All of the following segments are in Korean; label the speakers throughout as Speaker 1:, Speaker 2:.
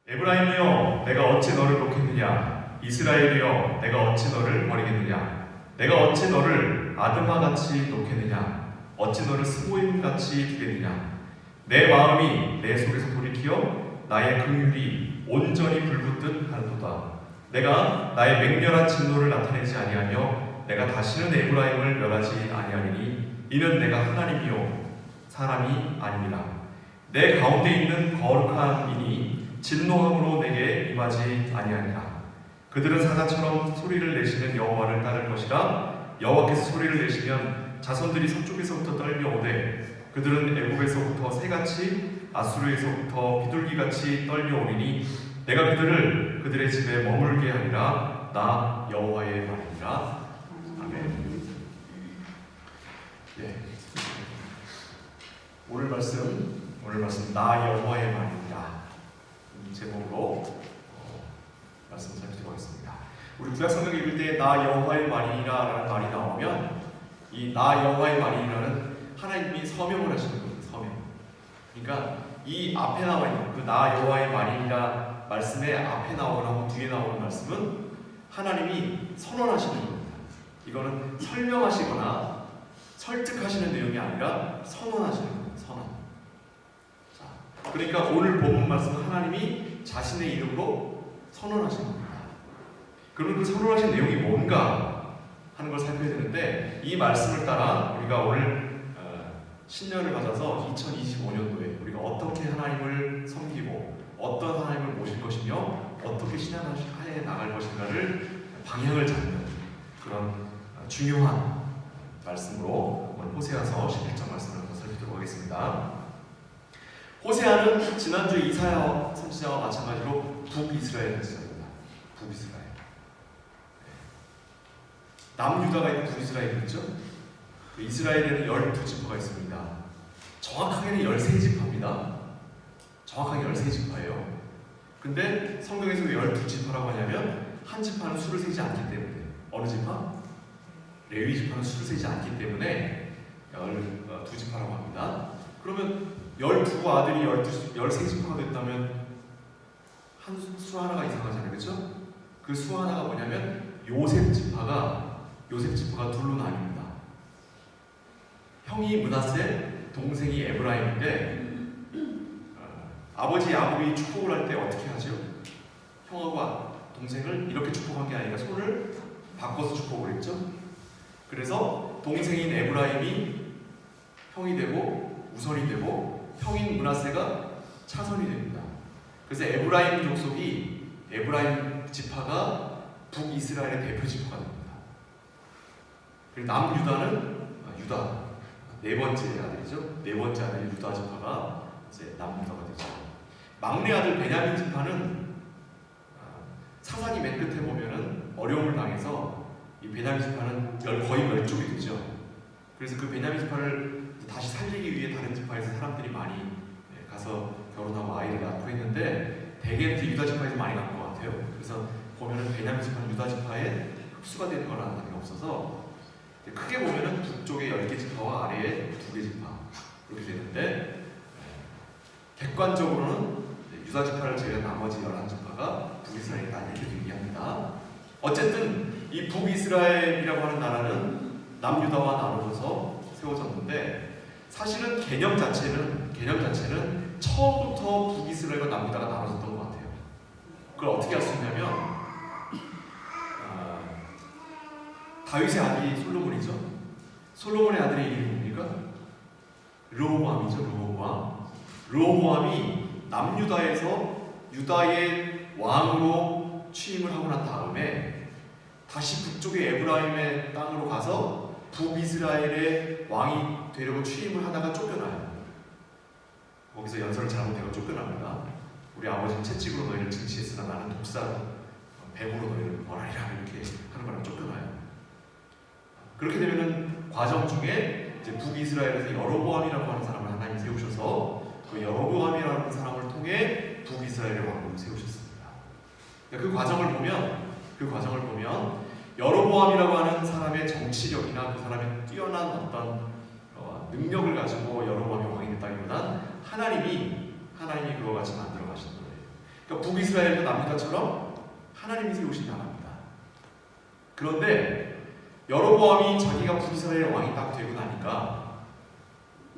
Speaker 1: 에브라임이여 내가 어찌 너를 놓겠느냐. 이스라엘이여 내가 어찌 너를 버리겠느냐. 내가 어찌 너를 아드마같이 놓겠느냐. 어찌 너를 스보임같이 두겠느냐. 내 마음이 내 속에서 돌이키어 나의 긍휼이 온전히 불붙듯 하는도다. 내가 나의 맹렬한 진노를 나타내지 아니하며 내가 다시는 에브라임을 멸하지 아니하리니 이는 내가 하나님이요 사람이 아니니라. 내 가운데 있는 거룩한 이니 진노함으로 내게 임하지 아니하니라. 그들은 사자처럼 소리를 내시는 여호와를 따를 것이라. 여호와께서 소리를 내시면 자손들이 서쪽에서부터 떨려오되 그들은 애굽에서부터 새같이 아수르에서부터 비둘기같이 떨려오리니 내가 그들을 그들의 집에 머물게 하리라. 나 여호와의 말이니라. 아멘. 예. 오늘 말씀 나 여호와의 말이니라 제목으로 말씀 살피도록 하겠습니다. 우리 구약 성경 읽을 때 나 여호와의 말이니라라는 말이 나오면 이 나 여호와의 말이니라는 하나님이 서명을 하시는 겁니다. 서명. 그러니까 이 앞에 나와 있는 그 나 여호와의 말이니라 말씀의 앞에 나오거나 뒤에 나오는 말씀은 하나님이 선언하시는 겁니다. 이거는 설명하시거나 설득하시는 내용이 아니라 선언하시는 겁니다. 선언. 자, 그러니까 오늘 본문 말씀은 하나님이 자신의 이름으로 선언하시는 겁니다. 그러면 그 선언하신 내용이 뭔가 하는 걸 살펴야 되는데 이 말씀을 따라 우리가 오늘 신년을 맞아서 2025년도에 우리가 어떻게 하나님을 섬기고 어떤 하나님을 모실 것이며 어떻게 신앙하에 나갈 것인가를 방향을 잡는 그런 중요한 말씀으로 오늘 호세아서 11장 말씀을 한번 살피도록 하겠습니다. 호세아는 지난주 이사야 선지자와 마찬가지로 북이스라엘 선지자입니다. 북이스라엘. 남유다가 있고 북이스라엘이 있죠. 이스라엘에는 12지파가 있습니다. 정확하게는 13지파입니다. 정확하게 13지파예요. 근데 성경에서 왜 12지파라고 하냐면 한 지파는 수를 세지 않기 때문에. 어느 지파? 레위 지파는 수를 세지 않기 때문에 12지파라고 합니다. 그러면 12아들이 13지파가 됐다면 한 수 하나가 이상하잖아요. 그렇죠? 그 수 하나가 뭐냐면 요셉 지파가 둘로 나뉩니다. 형이 므낫세, 동생이 에브라임인데 아버지 야곱이 축복을 할 때 어떻게 하죠? 형하고 동생을 이렇게 축복한 게 아니라 손을 바꿔서 축복을 했죠. 그래서 동생인 에브라임이 형이 되고 우선이 되고 형인 므낫세가 차선이 됩니다. 그래서 에브라임 족속이 에브라임 지파가 북이스라엘의 대표 지파가 됩니다. 그리고 남유다는 유다 네 번째 아들이죠. 네 번째 아들 유다 지파가 이제 남유다가 되죠. 막내 아들 베냐민 지파는 사사기 맨 끝에 보면은 어려움을 당해서 이 베냐민 지파는 거의 멸종이 되죠. 그래서 그 베냐민 지파를 다시 살리기 위해 다른 지파에서 사람들이 많이 가서 결혼하고 아이를 낳고 했는데 대개는 유다 지파에서 많이 낳은 것 같아요. 그래서 보면은 베냐민 지파는 유다 지파에 흡수가 되는 건 아니가 없어서 크게 보면은 북쪽에 10개 지파와 아래에 2개 지파 이렇게 되는데 객관적으로는 유다 지파를 제외한 나머지 11지파가 북이스라엘이다 이렇게 얘기합니다. 어쨌든 이 북이스라엘이라고 하는 나라는 남유다와 나눠져서 세워졌는데 사실은 개념 자체는 처음부터 북이스라엘과 남유다가 나눠졌던 것 같아요. 그걸 어떻게 알 수 있냐면 다윗의 아들이 솔로몬이죠. 솔로몬의 아들의 이름이 뭡니까? 르호보암이죠. 르호보암이 남유다에서 유다의 왕으로 취임을 하고 난 다음에 다시 북쪽의 에브라임의 땅으로 가서 북이스라엘의 왕이 되려고 취임을 하다가 쫓겨나요. 거기서 연설을 잘못해서 쫓겨납니다. 우리 아버지는 채찍으로 너희를 징치했으나 나는 독사로 뱀으로 너희를 벌하리라 이렇게 하는 거랑 쫓겨나요. 그렇게 되면은 과정 중에 이제 북이스라엘에서 여로보암이라고 하는 사람을 하나님이 세우셔서 그 여로보암이라는 사람을 통해 북이스라엘의 왕으로 세우셨습니다. 그 과정을 보면 여로보암이라고 하는 사람의 정치력이나 그 사람의 뛰어난 어떤 능력을 가지고 여로보암이 왕이 됐다기보단 하나님이 그와 같이 만들어 가신 거예요. 그러니까 북이스라엘도 남유다처럼 하나님이 세우신 나라입니다. 그런데 여로보암이 자기가 북이스라엘 왕이 딱 되고 나니까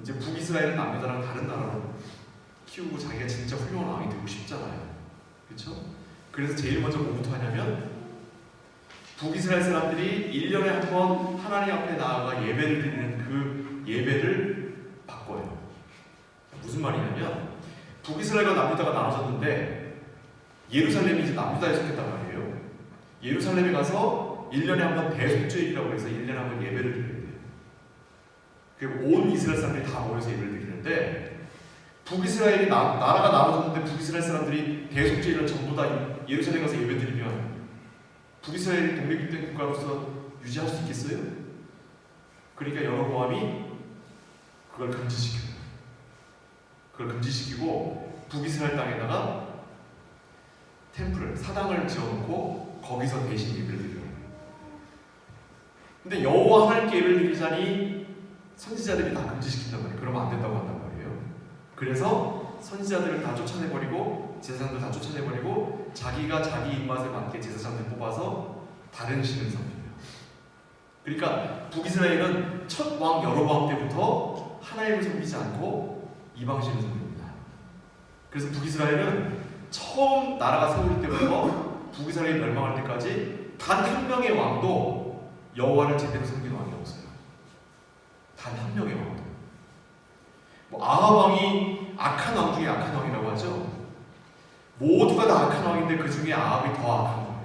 Speaker 1: 이제 북이스라엘은 남유다랑 다른 나라로 키우고 자기가 진짜 훌륭한 왕이 되고 싶잖아요. 그렇죠? 그래서 제일 먼저 뭐부터 하냐면 북이스라엘 사람들이 1년에 한 번 하나님 앞에 나아가 예배를 드리는 그 예배를 바꿔요. 무슨 말이냐면 북이스라엘과 남유다가 나눠졌는데 예루살렘이 이제 남유다에 속했단 말이에요. 예루살렘에 가서 1년에 한 번 대속죄일이라고 해서 1년에 한 번 예배를 드려야 돼요. 그리고 온 이스라엘 사람들이 다 모여서 예배를 드리는데 북이스라엘이 나라가 나눠졌는데 북이스라엘 사람들이 대속죄일을 전부 다 예루살렘 가서 예배 드리면 북이스라엘이 독립된 국가로서 유지할 수 있겠어요? 그러니까 여로보암이 그걸 금지시켜요. 그걸 금지시키고 북이스라엘 땅에다가 템플을, 사당을 지어놓고 거기서 대신 예배를 드려요. 근데 여호와 하나님께 예배를 드리자니 선지자들이 다 금지시킨단 말이에요. 그러면 안 된다고 한단 말이에요. 그래서 선지자들을 다 쫓아내버리고 제사장들 다 쫓아내버리고 자기가 자기 입맛에 맞게 제사장들 뽑아서 다른 신을 섬겨요. 그러니까 북이스라엘은 첫 왕 여로보암 때부터 하나님을 섬기지 않고 이방신을 섬깁니다. 그래서 북이스라엘은 처음 나라가 세울 때부터 북이스라엘이 멸망할 때까지 단 한 명의 왕도 여호와를 제대로 섬기는 왕이 없어요. 단 한 명의 왕도. 아합 왕이 악한 왕 중에 악한 왕이라고 하죠. 모두가 다 악한 왕인데 그 중에 아합이 더 악한 거예요.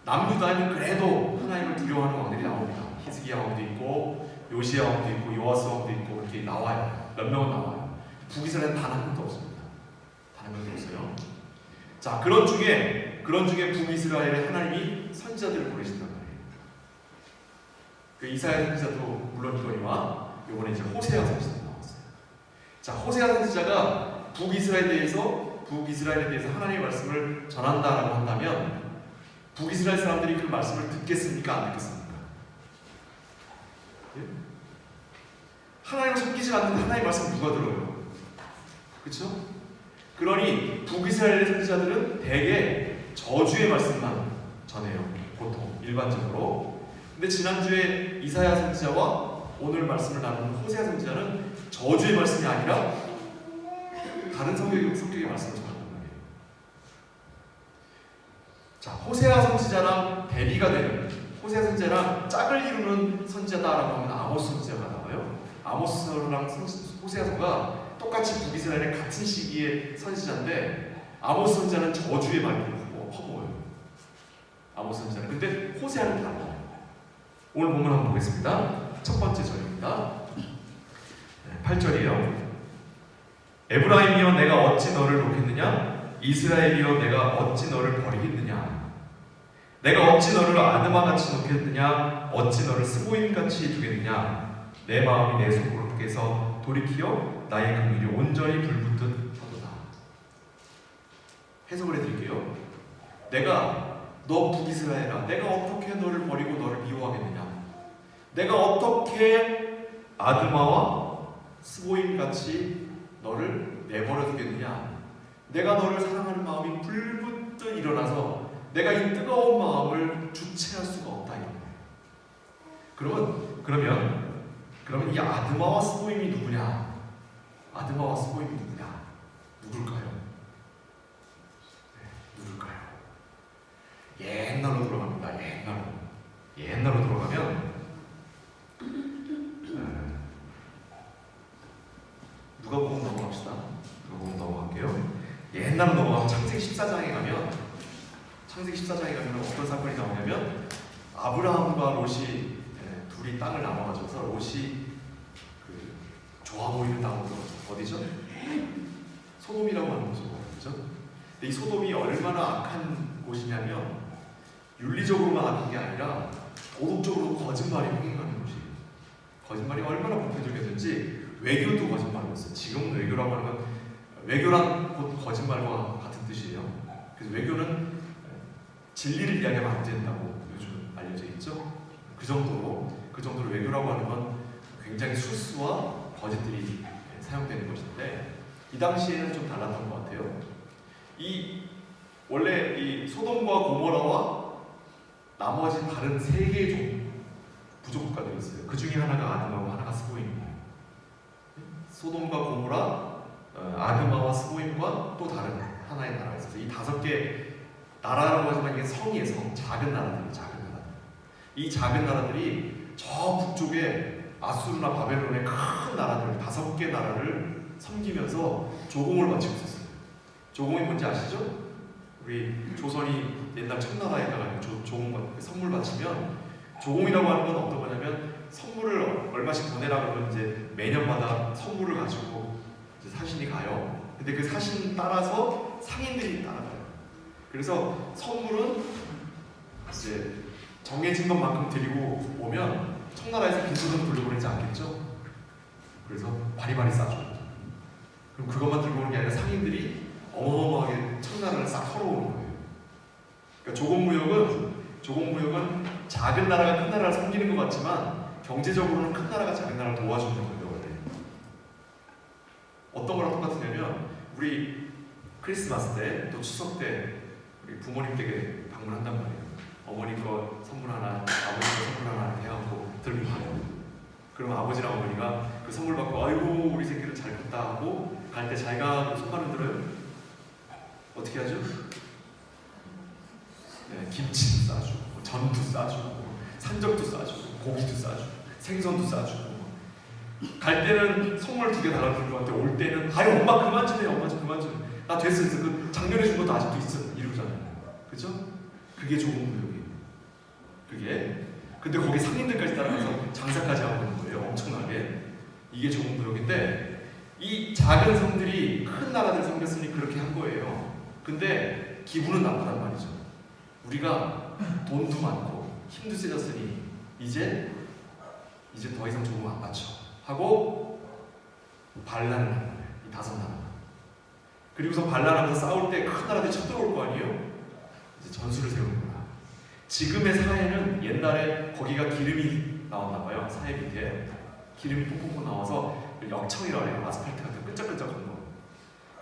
Speaker 1: 남유다에는 그래도 하나님을 두려워하는 왕들이 나옵니다. 히스기야 왕도 있고 요시야 왕도 있고 요아스 왕도 있고 이렇게 나와요. 몇 명은 나와요. 북이스라엘은 단 한 명도 없습니다. 단 한 명도 없어요. 자, 그런 중에 북이스라엘의 하나님이 선지자들을 보내신단 말이에요. 그 이사야 선지자도 물론 이거니와 이번에 이제 호세아 선지자 나왔어요. 자, 호세아 선지자가 북이스라엘에 대해서 하나님의 말씀을 전한다라고 한다면 북이스라엘 사람들이 그 말씀을 듣겠습니까? 안 듣겠습니까? 예? 하나님을 섬기지 않는데 하나님의 말씀을 누가 들어요? 그렇죠? 그러니 북이스라엘의 선지자들은 대개 저주의 말씀만 전해요. 보통 일반적으로. 근데 지난주에 이사야 선지자와 오늘 말씀을 나누는 호세아 선지자는 저주의 말씀이 아니라 다른 성격의 말씀을 전한단 말이에요. 자, 호세아 선지자랑 대비가 되는, 호세아 선지자랑 짝을 이루는 선지자다라고 하면 아모스 선지자가 나와요. 아모스랑 호세아서가 똑같이 북이스라엘의 같은 시기의 선지자인데 아모스 선지자는 저주의 말을 퍼부어요. 아모스 선지자는. 근데 호세아는 달라요. 오늘 본문 한번 보겠습니다. 첫 번째 절입니다. 8절이에요. 에브라임이여 내가 어찌 너를 놓겠느냐? 이스라엘이여 내가 어찌 너를 버리겠느냐? 내가 어찌 너를 아드마같이 놓겠느냐? 어찌 너를 스보임같이 두겠느냐? 내 마음이 내 속으로께서 돌이키어 나의 긍휼이 온전히 불붙듯 하도다. 해석을 해드릴게요. 너 북이스라엘아, 내가 어떻게 너를 버리고 너를 미워하겠느냐? 내가 어떻게 아드마와 스보임같이 너를 내버려 두겠느냐? 내가 너를 사랑하는 마음이 불붙듯 일어나서 내가 이 뜨거운 마음을 주체할 수가 없다 이런 거예요. 그러면 이 아드마와 스보임이 누구냐? 아드마와 스보임이 누구냐? 누굴까요? 누굴까요? 옛날로 돌아갑니다. 옛날로 돌아가면 누가복음 넘어갑시다. 누가복음 넘어갈게요. 옛날로 넘어가면 창세기 14장에 가면 어떤 사건이 나오냐면 아브라함과 롯이 둘이 땅을 나눠가지고서 롯이 그 좋아 보이는 땅으로 어디죠? 소돔이라고 하는 곳이죠. 그렇죠? 근데 이 소돔이 얼마나 악한 곳이냐면 윤리적으로만 악한 게 아니라 도덕적으로 거짓말이 행행하는 곳이에요. 거짓말이 얼마나 보편적이었는지 외교도 거짓말이었어요. 지금 외교라고 하는 건 외교란 곧 거짓말과 같은 뜻이에요. 그래서 외교는 진리를 이야기하면 안 된다고 요즘 알려져 있죠. 그 정도로 외교라고 하는 건 굉장히 술수와 거짓들이 사용되는 것인데 이 당시에는 좀 달랐던 것 같아요. 이 원래 이 소돔과 고모라와 나머지 다른 세 개의 부족 국가들이 있어요. 그 중에 하나가 아드마와 하나가 스보임이에요. 소돔과 고모라, 아드마와 스보임과 또 다른 하나의 나라가 있어서 이 5개 나라라고 하지만 이게 성이에요. 성. 작은 나라들이에요. 작은 나라들. 이 작은 나라들이 저 북쪽에 아수르나 바벨론의 큰 나라들 5개 나라를 섬기면서 조공을 바치고 있었어요. 조공이 뭔지 아시죠? 우리 조선이 옛날 청나라에다가 조공 선물 바치면 조공이라고 하는 건 어떤 거냐면 선물을 얼마씩 보내라 그러면 이제 매년마다 선물을 가지고 이제 사신이 가요. 근데 그 사신 따라서 상인들이 따라가요. 그래서 선물은 이제 정해진 것만큼 드리고 오면 청나라에서 빈손으로 돌려보내지 않겠죠? 그래서 바리바리 싸줘. 그럼 그것만 들고 오는 게 아니라 상인들이 어마어마하게 청나라를 싹 털어오는 거예요. 그러니까 조공무역은 작은 나라가 큰 나라를 섬기는 것 같지만 경제적으로는 큰 나라가 작은 나라를 도와주는 거예요. 원래. 어떤 거랑 똑같으냐면 우리 크리스마스 때 또 추석 때 우리 부모님 댁에 방문한단 말이에요. 어머니 거 선물 하나, 아버지 거 선물 하나 해갖고 들고 가요. 그러면 아버지랑 어머니가 그 선물 받고 아이고 우리 새끼를 잘 컸다 하고 갈 때 자기가 손발을 들어요. 어떻게 하죠? 네, 김치도 싸주고 전도 싸주고 산적도 싸주고 고기도 싸주고 생선도 싸주고 갈 때는 선물 2개 달라줄 것 같아. 올 때는 아유 엄마 그만 좀 해. 엄마 좀 그만 좀 해. 나 됐어. 그 작년에 준 것도 아직도 있어. 이러잖아요. 그죠? 그게 조공무역이에요. 그게. 근데 거기 상인들까지 따라가서 장사까지 하고 있는 거예요. 엄청나게. 이게 조공무역인데 이 작은 성들이 큰 나라들 섬겼으니 그렇게 한 거예요. 근데 기분은 나쁘단 말이죠. 우리가 돈도 많고 힘도 세졌으니 이제 더 이상 조공 안 맞춰 하고 반란을 한 거예요. 이 5나라. 그리고서 반란하면서 싸울 때 큰 나라들이 쳐들어올 거 아니에요? 이제 전술을 세우는 거야. 지금의 사해는 옛날에 거기가 기름이 나왔나 봐요. 사해 밑에 기름이 퐁퐁퐁 나와서 역청이라고 해요. 아스팔트 같은 끈적끈적한 거.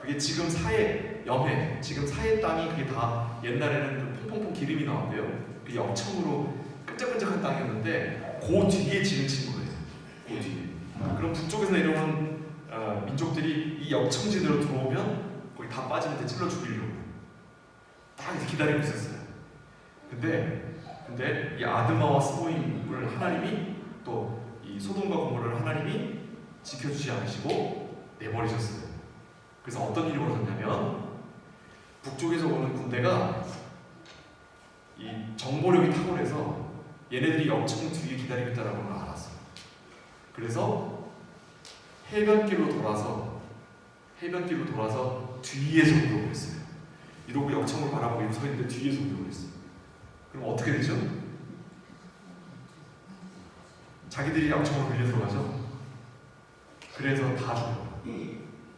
Speaker 1: 그게 지금 사해 염해, 지금 사해 땅이 그게 다 옛날에는 그 퐁퐁퐁 기름이 나왔대요. 그 역청으로 끈적끈적한 땅이었는데 그 뒤에 지금 친 거예요. 그 뒤에. 그럼 북쪽에서 내려오는 민족들이 이 역청지대로 들어오면 거기 다 빠지면 이제 찔러 죽이려고 딱 이제 기다리고 있었어요. 근데 이 아드마와 스보임을 하나님이 또 이 소돔과 고모라를 하나님이 지켜주지 않으시고 내버리셨어요. 그래서 어떤 일이 벌어졌냐면 북쪽에서 오는 군대가 이 정보력이 탁월해서 얘네들이 역청 뒤에 기다리고 있다는 걸 알았어요. 그래서 해변길로 돌아서 뒤에서 공격을 했어요. 이러고 역청을 바라보고 서 있는데 뒤에서 공격을 했어요. 그럼 어떻게 되죠? 자기들이 역청을 밀려 들어가죠. 그래서 다 죽어요.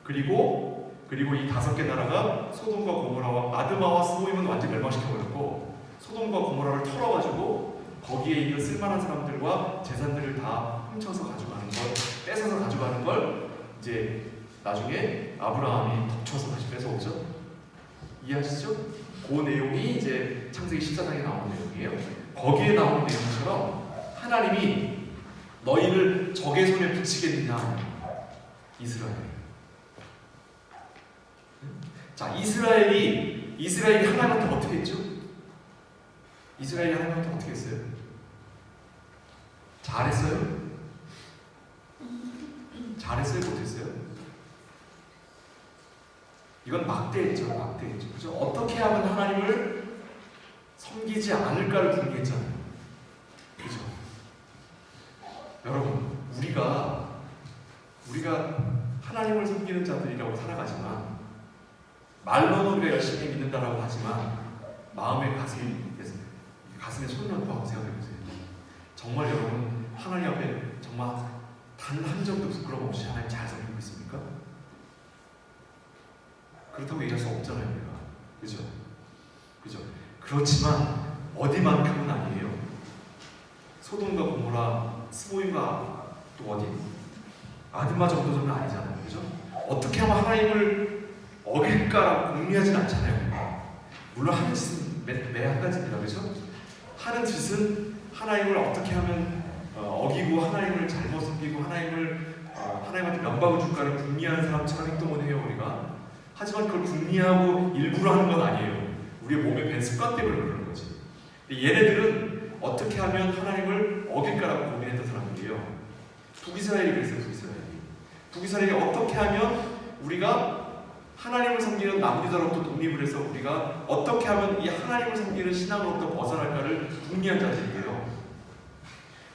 Speaker 1: 그리고 이 5개 나라가 소돔과 고모라와 아드마와 스보임은 완전 멸망시켜버렸고 소돔과 고모라를 털어가지고 거기에 있는 쓸만한 사람들과 재산들을 다 훔쳐서 가져가는 걸, 뺏어서 가져가는 걸 이제 나중에 아브라함이 덮쳐서 다시 뺏어오죠. 이해하시죠? 그 내용이 이제 창세기 14장에 나오는 내용이에요. 거기에 나오는 내용처럼 하나님이 너희를 적의 손에 붙이겠느냐. 이스라엘. 자, 이스라엘이 하나님한테 어떻게 했죠? 이스라엘이 하나님한테 어떻게 했어요? 잘했어요? 잘했어요? 못했어요? 이건 막대했죠. 그죠? 어떻게 하면 하나님을 섬기지 않을까를 궁리했잖아요. 그죠? 여러분, 우리가 하나님을 섬기는 자들이라고 살아가지만 말로는 우리가 열심히 믿는다라고 하지만 마음의 가슴에 손을 얹고 한번 생각해보세요. 정말 여러분 하나님 앞에 정말 단 한 점도 부끄러움 없이 하나님 잘 섬기고 있습니까? 그렇다고 얘기할 수 없잖아요, 우리가. 그죠? 그렇지만 어디만큼은 아니에요. 소돔과 고모라, 스보임과 또 어디? 아드마 정도는 아니잖아요, 그죠? 어떻게 하면 하나님을 어길까라고 궁리하진 않잖아요. 물론 하는 짓은 매 한 가지입니다. 그렇죠? 하는 짓은 하나님을 어떻게 하면 어기고 하나님을 잘못 섬기고 하나님한테 명박을 줄까를 궁리하는 사람처럼 행동을 해요, 우리가. 하지만 그걸 궁리하고 일부러 하는 건 아니에요. 우리의 몸에 밴 습관 때문에 그러는 거지. 얘네들은 어떻게 하면 하나님을 어길까라고 고민했던 사람들이에요. 북이스라엘이 그랬어요. 북이스라엘이 어떻게 하면 우리가 하나님을 섬기는 남유다로부터 독립을 해서 우리가 어떻게 하면 이 하나님을 섬기는 신앙으로부터 벗어날까를 궁리한 자들이에요.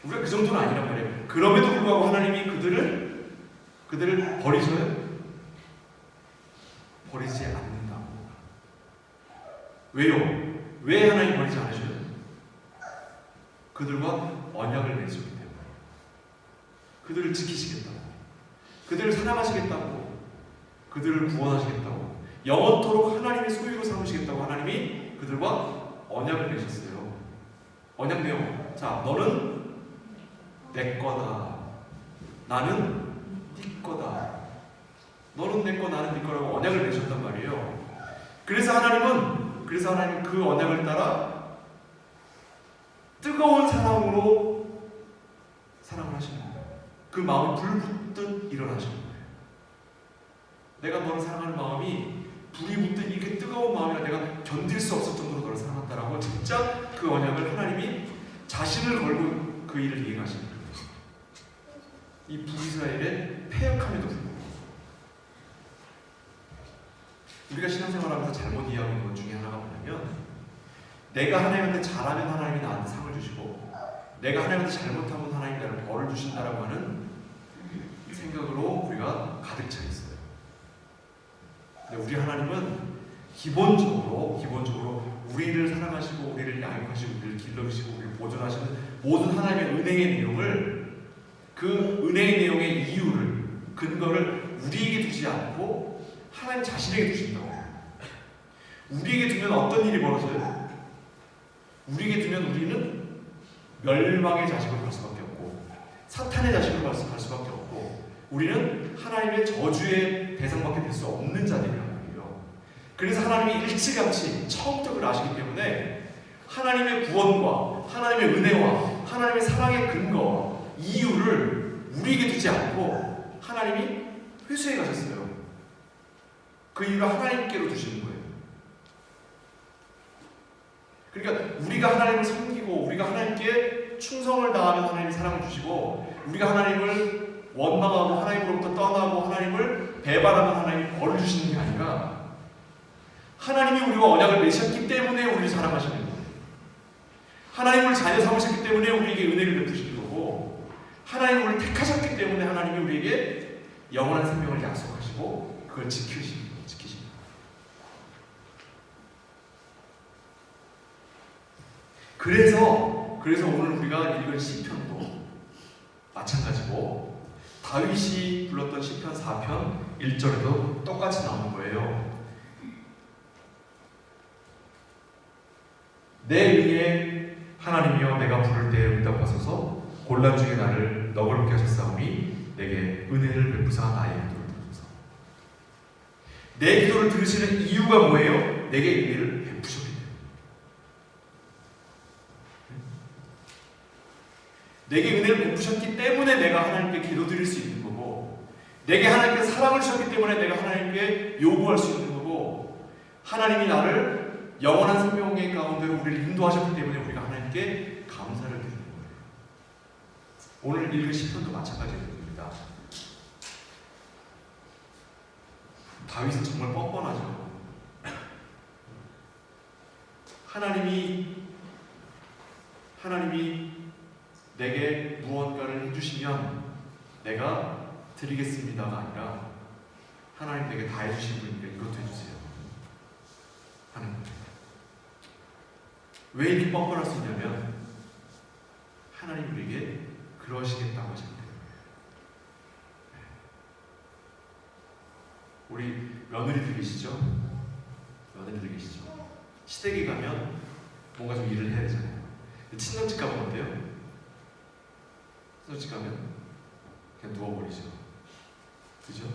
Speaker 1: 우리가 그 정도는 아니란 말이에요. 그럼에도 불구하고 하나님이 그들을 버리셔요? 버리지 않는다고. 왜요? 왜 하나님 버리지 않으셔요? 그들과 언약을 맺으셨기 때문에. 그들을 지키시겠다고, 그들을 사랑하시겠다고, 그들을 구원하시겠다고, 영원토록 하나님의 소유로 삼으시겠다고 하나님이 그들과 언약을 맺으셨어요. 언약 내용. 자, 너는 내 거다. 나는 네 거다. 너는 내 거, 나는 네 거라고 언약을 맺으셨단 말이에요. 그래서 하나님은 그 언약을 따라 뜨거운 사랑으로 사랑을 하시는 거예요. 그 마음이 불붙듯 일어나시는 거예요. 내가 너를 사랑하는 마음이 불이 붙듯 이렇게 뜨거운 마음이라 내가 견딜 수 없을 정도로 너를 사랑한다라고 진짜 그 언약을 하나님이 자신을 걸고 그 일을 이행하시는 거예요. 이 북이스라엘의 패역함에도 불구하고. 우리가 신앙생활하면서 잘못 이해하고 있는 것 중에 하나가 뭐냐면, 내가 하나님한테 잘하면 하나님이 나한테 상을 주시고, 내가 하나님한테 잘못하면 하나님이 나를 벌을 주신다라고 하는 생각으로 우리가 가득 차 있어요. 근데 우리 하나님은 기본적으로 우리를 사랑하시고, 우리를 양육하시고, 우리를 길러주시고, 우리를 보존하시는 모든 하나님의 은혜의 내용을, 그 은혜의 내용의 이유를, 근거를 우리에게 두지 않고 하나님 자신에게 두신다고. 우리에게 두면 어떤 일이 벌어져요? 우리에게 두면 우리는 멸망의 자식으로 갈 수밖에 없고, 사탄의 자식으로 갈 수밖에 없고, 우리는 하나님의 저주의 대상밖에 될 수 없는 자들이란 말이에요. 그래서 하나님이 일찌감치 처음부터 그걸 아시기 때문에 하나님의 구원과 하나님의 은혜와 하나님의 사랑의 근거와 이유를 우리에게 두지 않고 하나님이 회수해 가셨어요. 그 이유를 하나님께로 두시는 거예요. 그러니까 우리가 하나님을 섬기고 우리가 하나님께 충성을 다하면 하나님이 사랑을 주시고, 우리가 하나님을 원망하고 하나님으로부터 떠나고 하나님을 배반하면 하나님이 벌을 주시는 게 아니라, 하나님이 우리와 언약을 맺으셨기 때문에 우리를 사랑하시는 거예요. 하나님을 자녀 삼으셨기 때문에 우리에게 은혜를 베푸시는 거고, 하나님이 우리를 택하셨기 때문에 하나님이 우리에게 영원한 생명을 약속하시고 그걸 지키시는 거예요. 그래서 오늘 우리가 읽은 시편도 마찬가지고, 다윗이 불렀던 시편 4편 1절에도 똑같이 나오는 거예요. 내 의에 하나님이여 내가 부를 때에 응답하소서, 곤란 중에 나를 너그럽게 하셨사오니 내게 은혜를 베푸사 나의 기도를 들으소서. 내 기도를 들으시는 이유가 뭐예요? 내게 은혜를 베푸셨기 때문에. 내게 은혜를 베푸셨기 때문에 내가 하나님께 기도드릴 수 있는 거고, 내게 하나님께 사랑을 주셨기 때문에 내가 하나님께 요구할 수 있는 거고, 하나님이 나를 영원한 생명의 가운데 우리를 인도하셨기 때문에 우리가 하나님께 감사를 드리는 거예요. 오늘 읽은 시편도 마찬가지입니다. 다윗은 정말 뻔뻔하죠. 하나님이 내게 무언가를 해주시면 내가 드리겠습니다가 아니라, 하나님 내게 다 해주신 분이니까 이것도 해주세요 하는 거예요. 왜 이렇게 뻔뻔할 수 있냐면, 하나님 우리에게 그러시겠다고 하셨기 때문에. 우리 며느리들 계시죠? 시댁에 가면 뭔가 좀 일을 해야 되잖아요. 친정집 가면 어때요? 친정집 가면 그냥 누워버리죠. 그죠?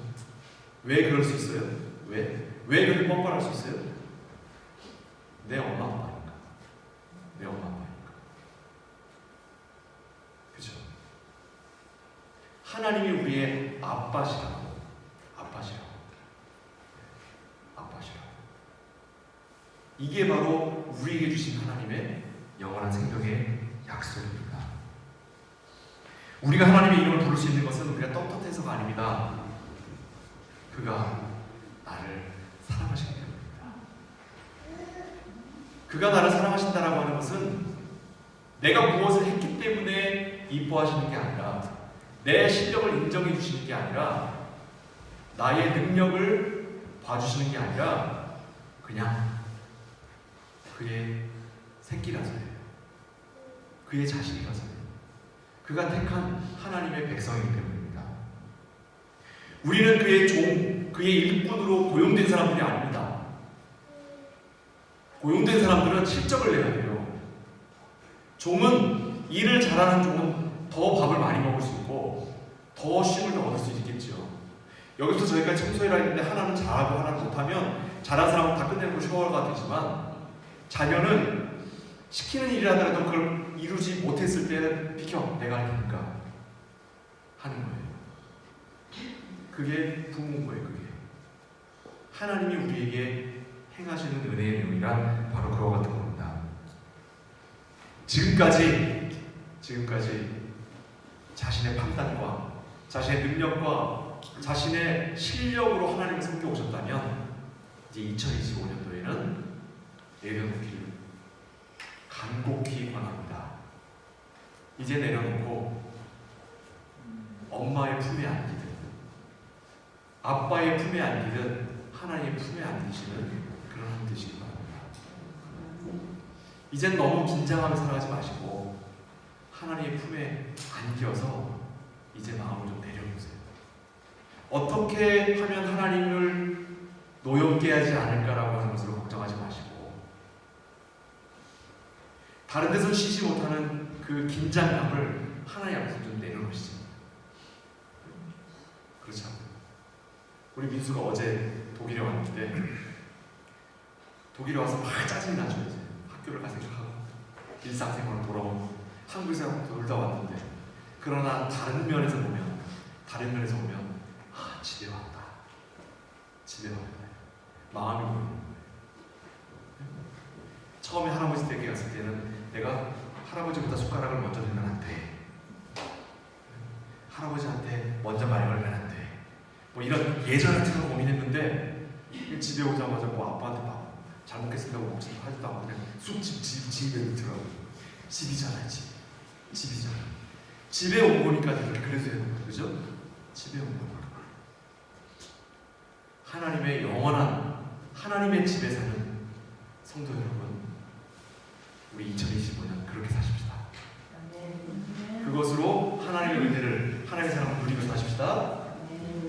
Speaker 1: 왜 그럴 수 있어요? 왜? 왜 그렇게 뻔뻔할 수 있어요? 내 엄마 아빠니까. 내 엄마 아빠니까. 그죠? 하나님이 우리의 아빠시라고. 이게 바로 우리에게 주신 하나님의 영원한 생명의 약속입니다. 우리가 하나님의 이름을 부를 수 있는 것은 우리가 떳떳해서가 아닙니다. 그가 나를 사랑하시기 때문입니다. 그가 나를 사랑하신다라고 하는 것은 내가 무엇을 했기 때문에 이뻐하시는 게 아니라, 내 실력을 인정해 주시는 게 아니라, 나의 능력을 봐주시는 게 아니라 그냥 그의 새끼라서요. 그의 자식이라서요. 그가 택한 하나님의 백성이기 때문입니다. 우리는 그의 종, 그의 일꾼으로 고용된 사람들이 아닙니다. 고용된 사람들은 실적을 내야 돼요. 종은, 일을 잘하는 종은 더 밥을 많이 먹을 수 있고 더 쉼을 더 얻을 수 있겠죠. 여기서 저희까지 청소해라 했는데 하나는 잘하고 하나는 못하면 잘한 사람은 다 끝내고 셔워가 되지만, 자녀는 시키는 일이라도 그걸 이루지 못했을 때는 비켜, 내가 할 테니까 하는 거예요. 그게 부모인 거예요. 그게 하나님이 우리에게 행하시는 은혜의 내용이란 바로 그와 같은 겁니다. 지금까지 자신의 판단과 자신의 능력과 자신의 실력으로 하나님을 섬겨오셨다면, 이제 2025년도에는 내려놓기를 간곡히 권합니다. 이제 내려놓고 엄마의 품에 안기든 아빠의 품에 안기든 하나님의 품에 안기시는 그런 한 되시기 바랍니다. 이젠 너무 긴장하며 살아가지 마시고 하나님의 품에 안겨서 이제 마음을 좀 내려놓으세요. 어떻게 하면 하나님을 노엽게 하지 않을까라고 하는 것을 걱정하지 마시고, 다른 데서 쉬지 못하는 그 긴장감을 하나님 앞에서 좀 내려놓으시죠. 그렇죠? 우리 민수가 어제 독일에 왔는데, 독일에 와서 막 짜증이 나죠. 이제 학교를 갈 생각하고 일상생활을 돌아오고 한국에서 놀다 왔는데, 그러나 다른 면에서 보면 집에 왔다. 마음이 보이는 거예요. 처음에 할아버지 댁에 갔을 때는 내가 할아버지보다 숟가락을 먼저 들면 안 돼. 할아버지한테 먼저 말 걸면 안 돼. 뭐 이런 예전 같은 거 고민했는데, 집에 오자마자 뭐 아빠한테 밥 잘 먹겠습니다 고 먹지 하지도 않고 그냥 집에 넣더라고. 집이잖아. 집에 온 거니까 그래서 해놓은 거죠. 그죠? 집에 온 거니까. 하나님의 영원한 하나님의 집에 사는 성도 여러분, 우리 2025년 그렇게 사십시다. 그것으로 하나님의 은혜를, 하나님의 사랑을 누리며 사십시다.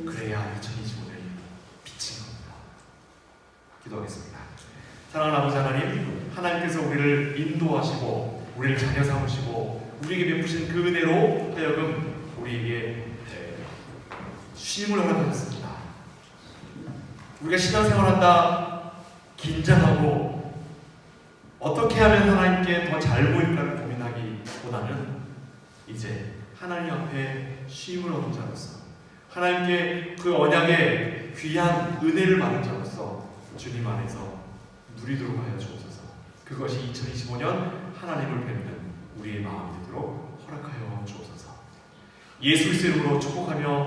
Speaker 1: 그래야 2025년이 빛인 겁니다. 기도하겠습니다. 사랑하는 아버지 하나님, 하나님께서 우리를 인도하시고 우리를 자녀 삼으시고 우리에게 베푸신 그 은혜로 하여금 우리에게 쉼을 허락하셨습니다. 우리가 신앙생활한다 긴장하고 어떻게 하면 하나님께 더 잘 보일까를 고민하기보다는 이제 하나님 앞에 쉼을 얻은 자로서, 하나님께 그 언약의 귀한 은혜를 받은 자로서 주님 안에서 누리도록 하여 주옵소서. 그것이 2025년 하나님을 뵙는 우리의 마음이 되도록 허락하여 주옵소서. 예수 그리스도의 이름으로 축복하며